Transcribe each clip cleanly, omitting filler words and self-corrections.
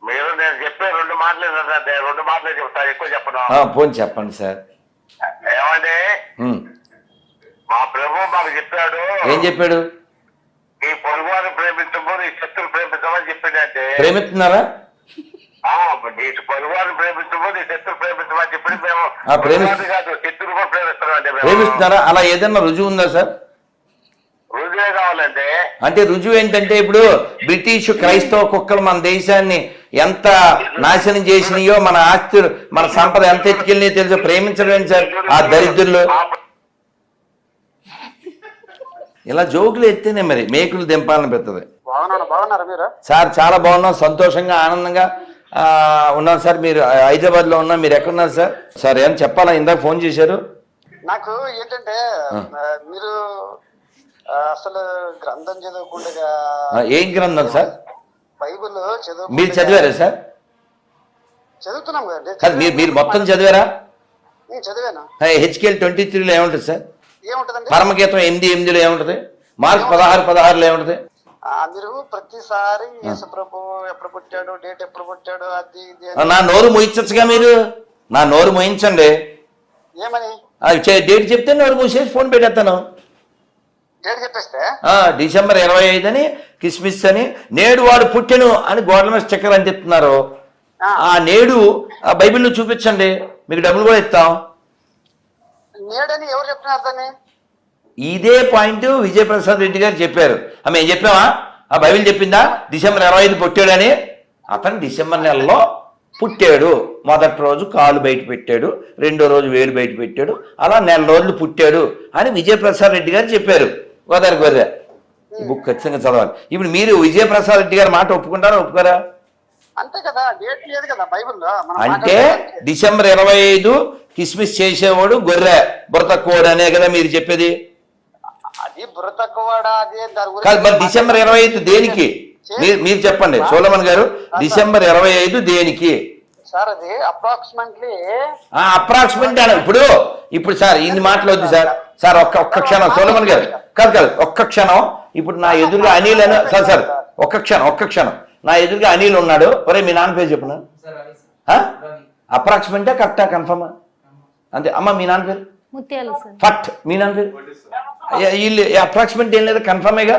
మీరు నేను చెప్పే రెండు మాటలే చెప్తా, ఎక్కువ చెప్పను. పోనీ చెప్పండి సార్. ఏమండి, మా ప్రభు మాకు చెప్పాడు. ఏం చెప్పాడు? నీ పొరుగువారిని ప్రేమించము, నీ శత్రువుని ప్రేమించమని చెప్పిందంటే ప్రేమిస్తున్నారా? నీ పొరుగువారిని ప్రేమించము, నీ శత్రువు ప్రేమించమని చెప్పి మేము కాదు శత్రువు కూడా ప్రేమిస్తున్నాం. ప్రేమిస్తున్నారా? అలా ఏదన్నా రుజువు ఉందా సార్? రుజువే కావాలంటే అంటే రుజువు ఏంటంటే ఇప్పుడు బ్రిటిష్ క్రైస్తవ కుక్కలు మన దేశాన్ని ఎంత నాశనం చేసినాయో, మన ఆస్తులు మన సంపద ఎంత ఎత్తుకెళ్ళినాయో తెలుసు. ప్రేమించడం ఏంటి సార్ ఆ దరిద్రులు? ఇలా జోకులు ఎత్తేనే మరి మేకులు దింపాలని పెద్దది. సార్ చాలా బాగున్నాం, సంతోషంగా ఆనందంగా ఉన్నాను సార్. మీరు హైదరాబాద్ లో ఉన్నా, మీరు ఎక్కడున్నారు సార్? సార్ ఏం చెప్పాలా? ఇందాక ఫోన్ చేశారు నాకు. ఏంటంటే మీరు అసలు గ్రంథం చదవకుండా ఏం గ్రంథం సార్? బైబిల్ చదువు. మీరు చదివారా సార్? చదువుతున్నాం కదండి. మీరు మొత్తం చదివారా? నేను చదివాను. హెచ్కేఎల్ 23లో ఏముంటుంది సార్? ఏముంటదండి? పరమగీతం 8:8లో ఏముంటది? మార్క్స్ 16:16లో ఏముంటది? మీరు ప్రతిసారి యేసు ప్రభు ఎప్పుడు పుట్టాడు, డేట్ ఎప్పుడు పుట్టాడు, అది ఇది. నా నోరు మోయించచ్చుగా మీరు. నా నోరు మోయించండి. ఏమని? డేట్ చెప్తే నోరు మూసేసి ఫోన్ పెట్టేస్తాను. డేట్ చెప్పేస్తే డిసెంబర్ 25 అని, కిస్మిస్ అని, నేడు వాడు పుట్టెను అని గోడల మీద స్టిక్కర్ అంటిస్తున్నారు. ఆ నేడు ఆ బైబిల్లో చూపించండి, మీకు డబ్బులు కూడా ఇస్తాం. నేడని ఎవరు చెప్తున్నారు దాన్ని? ఇదే పాయింట్ విజయప్రసాద్ రెడ్డి గారు చెప్పారు. ఆమె ఏం చెప్పావా? ఆ బైబిల్ చెప్పిందా డిసెంబర్ 25 పుట్టాడని? అతను డిసెంబర్ నెలలో పుట్టాడు. మొదటి రోజు కాలు బయట పెట్టాడు, రెండో రోజు వేలు బయట పెట్టాడు, అలా నెల రోజులు పుట్టాడు అని విజయప్రసాద్ రెడ్డి గారు చెప్పారు. గోదావరి గొర్రె ఈ బుక్ ఖచ్చితంగా చదవాలి. ఇప్పుడు మీరు విజయప్రసాద్ రెడ్డి గారి మాట ఒప్పుకుంటారా ఒప్పుకోరా? అంతే కదా, డేట్ లేదు కదా బైబిల్లో. అంటే డిసెంబర్ 25 కిస్మిస్ చేసేవాడు గొర్రె, బుర్ర తక్కువడు అనే కదా మీరు చెప్పేది? అది బుర్ర తక్కువడా? కాదు, మరి డిసెంబర్ 25 దేనికి? మీరు చెప్పండి సోలమన్ గారు, డిసెంబర్ 25 దేనికి సార్? అది అప్రాక్సిమేట్లీ ఇప్పుడు సార్ ఇన్ని మాట్లాడొద్దు సార్. సార్ ఒక్క క్షణం సోలమన్ గారు, కాదు ఒక్క క్షణం. ఇప్పుడు నా ఎదురుగా అనిల్ అని సార్ ఒక్క క్షణం నా ఎదురుగా అనిల్ ఉన్నాడు. ఒరే మీ నాన్న పేరు చెప్పిన అప్రాక్సిమేటా కరెక్టా కన్ఫర్మా? అంతే అమ్మ. మీ నాన్న పేరు ఫట్. మీ నాన్న పేరు వీళ్ళు అప్రాక్సిమేట్ ఏం లేదా, కన్ఫర్మేగా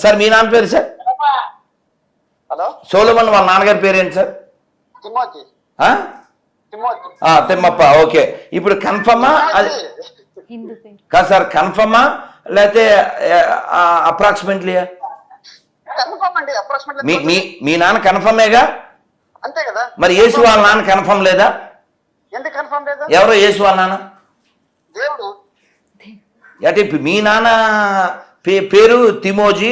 సార్. మీ నాన్న పేరు సార్? హలో సోలమన్ వాళ్ళ నాన్నగారి పేరు ఏంటి సార్? తిమ్మప్ప. ఓకే, ఇప్పుడు కన్ఫర్మా? అది కాదు సార్, కన్ఫర్మా లేకపోతే అప్రాక్సిమేట్లీ? మీ నాన్న కన్ఫర్మేగా? అంతే కదా. మరి యేసు వాళ్ళ నాన్న కన్ఫర్మ్ లేదా? ఎందుకు కన్ఫర్మ్ లేదు? ఎవరో యేసు వాళ్ళ నాన్న దేవుడు. అంటే మీ నాన్న పేరు తిమోజీ,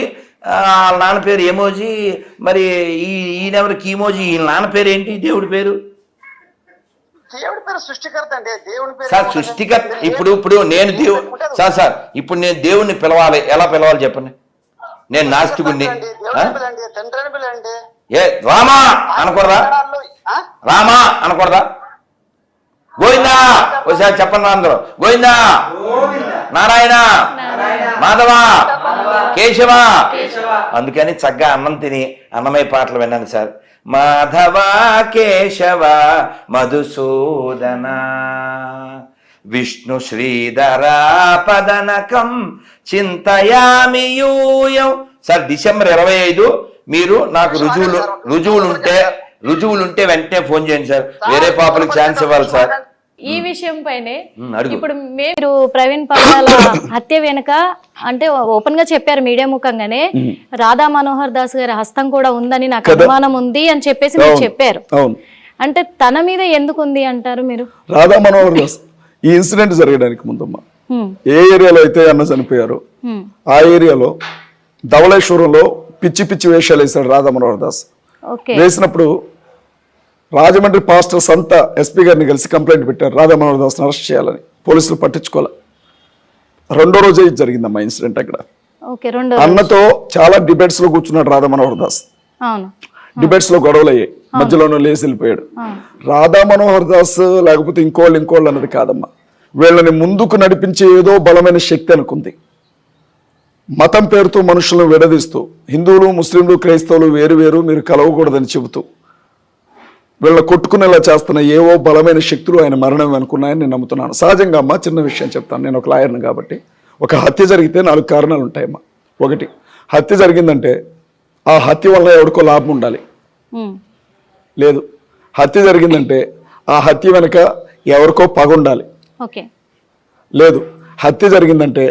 వాళ్ళ నాన్న పేరు ఎమోజీ, మరి ఈయనెవరు కీమోజీ? ఈ నాన్న పేరు ఏంటి? దేవుడి పేరు? దేవుడి పేరు సృష్టికర్త అండి. దేవుడి పేరు సార్ సృష్టికర్త. ఇప్పుడు నేను సార్ ఇప్పుడు నేను దేవుణ్ణి పిలవాలి, ఎలా పిలవాలి చెప్పండి? నేను నాస్తికుడిని. ఏ రామా అనకూడదా? రామా అనకూడదా? గోవిందా ఒకసారి చెప్పండి అందరూ. గోవిందా, నారాయణ, మాధవ, కేశవ. అందుకని చక్కగా అన్నం తిని అన్నమయ్య పాటలు విన్నాను సార్. మాధవ కేశవ మధుసూదన విష్ణు శ్రీధర పదనకం చింతయామి యూయం. సార్ డిసెంబర్ 25 మీరు నాకు రుజువులుంటే వెంటనే ఫోన్ చేయండి సార్. వేరే పాపలకు ఛాన్స్ ఇవ్వాలి సార్. ఈ విషయం పైనే ఇప్పుడు మీరు ప్రవీణ్ పగడాల హత్య వెనుక అంటే ఓపెన్ గా చెప్పారు మీడియా ముఖంగానే, రాధా మనోహర్ దాస్ గారి హస్తం కూడా ఉందని నాకు అనుమానం ఉంది అని చెప్పేసి మీరు చెప్పారు. అంటే తన మీద ఎందుకు ఉంది అంటారు మీరు? రాధా మనోహర్ దాస్ ఈ ఇన్సిడెంట్ జరగడానికి ముందమ్మ ఏ ఏరియాలో అయితే అన్న చనిపోయారో ఆ ఏరియాలో ధవళేశ్వరంలో పిచ్చి పిచ్చి వేషాలు వేశాడు రాధా మనోహర్ దాస్. వేసినప్పుడు రాజమండ్రి పాస్టర్ సంత ఎస్పీ గారిని కలిసి కంప్లైంట్ పెట్టారు రాధా మనోహర్ దాస్ని అరెస్ట్ చేయాలని. పోలీసులు పట్టించుకోవాలి. రెండో రోజే ఇది జరిగిందమ్మా ఇన్సిడెంట్. అక్కడ అన్నతో చాలా డిబేట్స్ లో కూర్చున్నాడు రాధా మనోహర్ దాస్. డిబేట్స్ లో గొడవలు అయ్యాయి, మధ్యలోనూ లేచి వెళ్ళిపోయాడు. రాధా మనోహర్ దాస్ లేకపోతే ఇంకోళ్ళు అన్నది కాదమ్మా, వీళ్ళని ముందుకు నడిపించే ఏదో బలమైన శక్తి అనుకుంది. మతం పేరుతో మనుషులను విడదీస్తూ హిందువులు ముస్లింలు క్రైస్తవులు వేరు వేరు మీరు కలవకూడదని చెబుతూ వీళ్ళని కొట్టుకునేలా చేస్తున్న ఏవో బలమైన శక్తులు ఆయన మరణం అనుకున్నాయని నేను నమ్ముతున్నాను. సహజంగా అమ్మా, చిన్న విషయం చెప్తాను, నేను ఒక లాయర్ని కాబట్టి. ఒక హత్య జరిగితే 4 కారణాలు ఉంటాయమ్మా. 1, హత్య జరిగిందంటే ఆ హత్య వల్ల ఎవరికో లాభం ఉండాలి. లేదు, హత్య జరిగిందంటే ఆ హత్య వెనుక ఎవరికో పగ ఉండాలి. లేదు, హత్య జరిగిందంటే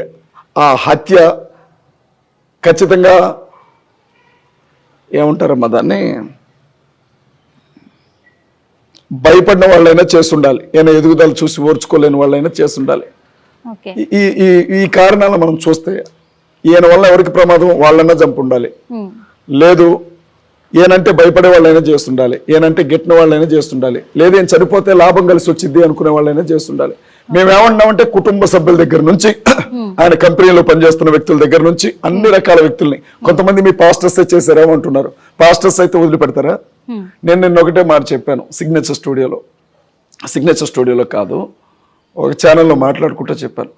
ఆ హత్య ఖచ్చితంగా ఏమంటారమ్మా దాన్ని, భయపడిన వాళ్ళైనా చేస్తుండాలి, ఈయన ఎదుగుదల చూసి ఓర్చుకోలేని వాళ్ళైనా చేస్తుండాలి. ఈ కారణాలను మనం చూస్తే ఈయన వల్ల ఎవరికి ప్రమాదం, వాళ్ళైనా చంపు ఉండాలి. లేదు, ఈయనంటే భయపడే వాళ్ళైనా చేస్తుండాలి, ఈయనంటే గిట్టిన వాళ్ళైనా చేస్తుండాలి. లేదు, ఈయన చనిపోతే లాభం కలిసి వచ్చింది అనుకునే వాళ్ళైనా చేస్తుండాలి. మేమేమన్నామంటే కుటుంబ సభ్యుల దగ్గర నుంచి ఆయన కంపెనీలో పనిచేస్తున్న వ్యక్తుల దగ్గర నుంచి అన్ని రకాల వ్యక్తుల్ని, కొంతమంది మీ పాస్టర్స్ చేశారేమంటున్నారు, పాస్టర్స్ అయితే వదిలిపెడతారా? నేను నిన్న ఒకటే మాట చెప్పాను, సిగ్నేచర్ స్టూడియోలో కాదు, ఒక ఛానల్లో మాట్లాడుకుంటూ చెప్పాను,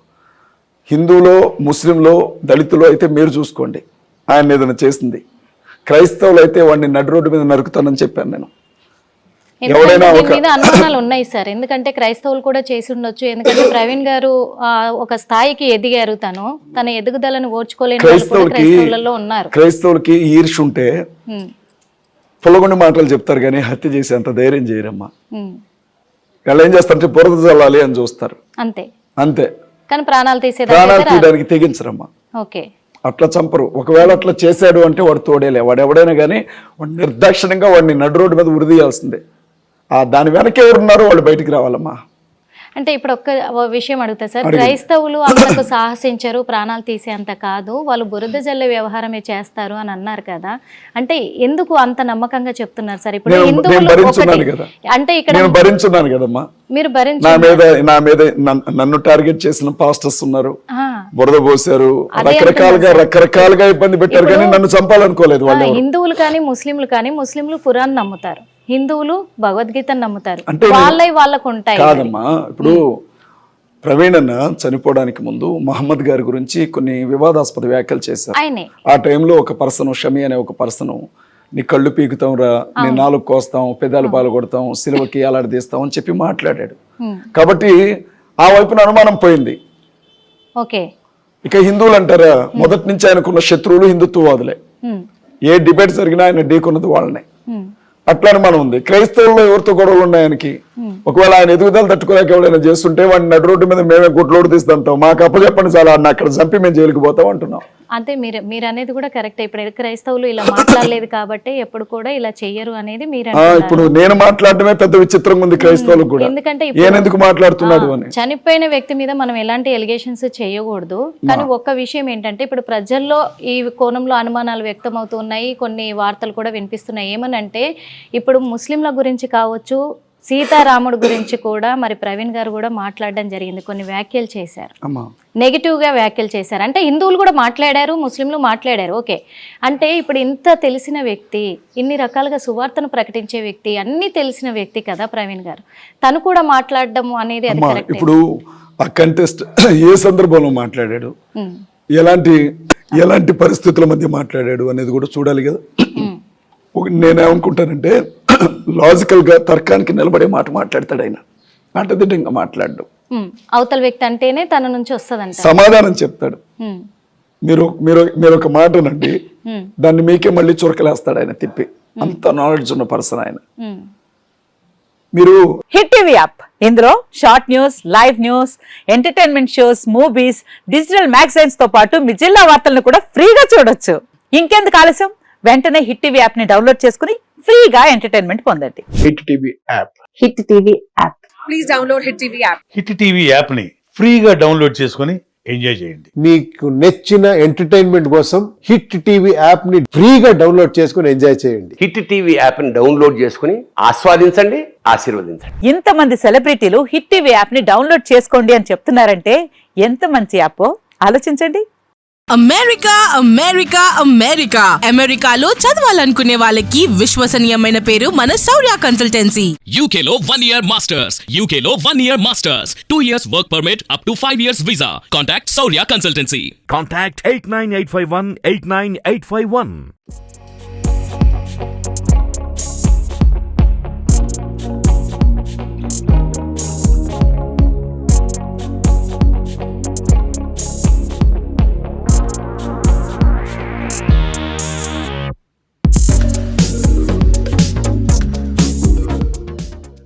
హిందువులో, ముస్లింలో, దళితులో అయితే మీరు చూసుకోండి ఆయన ఏదైనా చేసింది, క్రైస్తవులు అయితే వాడిని నడి రోడ్డు మీద నరుకుతానని చెప్పాను నేను. అనుమానాలు ఉన్నాయి సార్, ఎందుకంటే క్రైస్తవులు కూడా చేసి ఉండొచ్చు. ఎందుకంటే ప్రవీణ్ గారు ఒక స్థాయికి ఎదిగారు, తన ఎదుగుదలను ఓర్చుకోలేని క్రైస్తవులలో ఉన్నారు. క్రైస్తవులకి ఈర్ష ఉంటే పొలగొండి మాటలు చెప్తారు కానీ హత్య చేసి అంత ధైర్యం చేయరమ్మా. వాళ్ళు ఏం చేస్తారంటే బురద చల్లాలి అని చూస్తారు, అంతే. కానీ ప్రాణాలు తీయడానికి తెగించరమ్మా. అట్లా చంపరు. ఒకవేళ అట్లా చేశాడు అంటే వాడు తోడేలే, వాడు ఎవడైనా కానీ వాడు నిర్దాక్షిణ్యంగా వాడిని నడు రోడ్డు మీద ఉరిదీయాల్సిందే. దాని వెనక ఎవరున్నారో వాళ్ళు బయటికి రావాలమ్మా. అంటే ఇప్పుడు ఒక్క విషయం అడుగుతా సార్, క్రైస్తవులు అంతకు సాహసించరు, ప్రాణాలు తీసేంత కాదు, వాళ్ళు బురద జల్లే వ్యవహారమే చేస్తారు అని అన్నారు కదా, అంటే ఎందుకు అంత నమ్మకంగా చెప్తున్నారు సార్? ఇప్పుడు అంటే ఇక్కడ భరించున్నాను కదమ్మా, మీరు నా మీద నన్ను టార్గెట్ చేసిన పాస్టర్స్ ఉన్నారు, బురద పోసారు, రకరకాలుగా ఇబ్బంది పెట్టారు, కానీ నన్ను చంపాలనుకోలేదు వాళ్ళు. హిందువులు కానీ ముస్లింలు ఖురాన్ నమ్ముతారు, హిందువులు భగవద్గీతను నమ్ముతారు, వాళ్ళకు ఉంటాయి కాదమ్మా. ఇప్పుడు ప్రవీణ్ అన్న చనిపోవడానికి ముందు మహమ్మద్ గారి గురించి కొన్ని వివాదాస్పద వ్యాఖ్యలు చేశారు. ఆ టైంలో ఒక పర్సన్, షమి అనే ఒక పర్సన్, నీ కళ్ళు పీకుతాం రా, నీ నాలుగు కోస్తాం, పెదాలు పాలు కొడతాం, సిలువకి అలాడదీస్తాం అని చెప్పి మాట్లాడాడు. కాబట్టి ఆ వైపున అనుమానం పోయింది. ఇక హిందువులు అంటారా, మొదటి నుంచి ఆయనకున్న శత్రువులు హిందుత్వవాదులే, ఏ డిబేట్ జరిగినా ఆయన ఢీకున్నది వాళ్ళనే, అట్లానే మనం ఉంది. క్రైస్తవుల్లో ఎవరితో గొడవలు ఉన్నాయి ఆయనకి, ఒకవేళ ఆయన ఎదుగుదల తట్టుకోలేక ఎవరైనా చేస్తుంటే వాడిని నడు రోడ్డు మీద మేమే గుడ్లోడు తీస్తాంటాం, మాకు అప్పచెప్పండి చాలా, అక్కడ చంపి మేము జైలుకి పోతాం అంటున్నాం. అంతే, మీరు అనేది కూడా కరెక్ట్. ఇప్పుడు క్రైస్తవులు ఇలా మాట్లాడలేదు కాబట్టి ఎప్పుడు కూడా ఇలా చెయ్యరు అనేది మీరు. ఇప్పుడు నేను మాట్లాడటమే పెద్ద విచిత్రంగా ఉంది క్రైస్తవులకు కూడా, ఎందుకంటే ఎందుకు మాట్లాడుతున్నాడు అని. చనిపోయిన వ్యక్తి మీద మనం ఎలాంటి ఎలిగేషన్స్ చేయకూడదు, కానీ ఒక్క విషయం ఏంటంటే ఇప్పుడు ప్రజల్లో ఈ కోణంలో అనుమానాలు వ్యక్తం అవుతున్నాయి, కొన్ని వార్తలు కూడా వినిపిస్తున్నాయి. ఏమనంటే ఇప్పుడు ముస్లింల గురించి కావచ్చు, సీతారాముడు గురించి కూడా మరి ప్రవీణ్ గారు కూడా మాట్లాడడం జరిగింది, కొన్ని వ్యాఖ్యలు చేశారు, నెగిటివ్ గా వ్యాఖ్యలు చేశారు. అంటే హిందువులు కూడా మాట్లాడారు, ముస్లింలు మాట్లాడారు, ఓకే. అంటే ఇప్పుడు ఇంత తెలిసిన వ్యక్తి, ఇన్ని రకాలుగా సువార్తను ప్రకటించే వ్యక్తి, అన్ని తెలిసిన వ్యక్తి కదా ప్రవీణ్ గారు, తను కూడా మాట్లాడడం అనేది అది కరెక్ట్. ఇప్పుడు ఆ కంటెస్ట్ ఏ సందర్భంలో మాట్లాడాడు, ఎలాంటి పరిస్థితుల మధ్య మాట్లాడాడు అనేది కూడా చూడాలి కదా. నేనేమనుకుంటానంటే లాజికల్ గా తర్కానికి నిలబడే మాట మాట్లాడతాడు ఆయన, అడ్డదిడ్డంగా మాట్లాడు. అవతల వ్యక్తి అంటేనే తన నుంచి వస్తదంట, సమాధానం చెప్తాడు. మీరు ఒక మాట అనండి, దాన్ని మీకే మళ్ళీ చురకలేస్తాడు ఆయన తిప్పి, అంత నాలెడ్జ్ ఉన్న పర్సన్ ఆయన. మీరు హిట్ టీవీ యాప్, ఇందులో short news, live news, entertainment shows, movies, digital magazines తో పాటు మీ జిల్లా వార్తలను కూడా ఫ్రీగా చూడొచ్చు. ఇంకెందుకు ఆలస్యం, వెంటనే హిట్ టీవీ యాప్ ని డౌన్లోడ్ చేసుకుని ఫ్రీగా ఎంటర్టైన్మెంట్ పొందండి. Hit TV app, hit TV app, please download hit TV app. Hit TV app ని ఫ్రీగా డౌన్లోడ్ చేసుకుని ఎంజాయ్ చేయండి. మీకు నచ్చిన ఎంటర్టైన్మెంట్ కోసం హిట్ టీవీ యాప్ ని ఫ్రీగా డౌన్లోడ్ చేసుకుని ఎంజాయ్ చేయండి. హిట్ టీవీ యాప్ ని డౌన్లోడ్ చేసుకుని ఆస్వాదించండి, ఆశీర్వదించండి. ఇంతమంది సెలబ్రిటీలు హిట్ టీవీ యాప్ ని డౌన్లోడ్ చేసుకోండి అని చెప్తున్నారంటే ఎంత మంచి యాప్ ఆలోచించండి. అమెరికా అమెరికాలో చదవాలనుకునే వాళ్ళకి విశ్వసనీయమైన పేరు మన శౌర్య కన్సల్టెన్సీ. UK లో 1 year masters, UK లో 1 year masters, 2 years work permit up to 5 years visa. Contact Saurya Consultancy. Contact 89851 89851.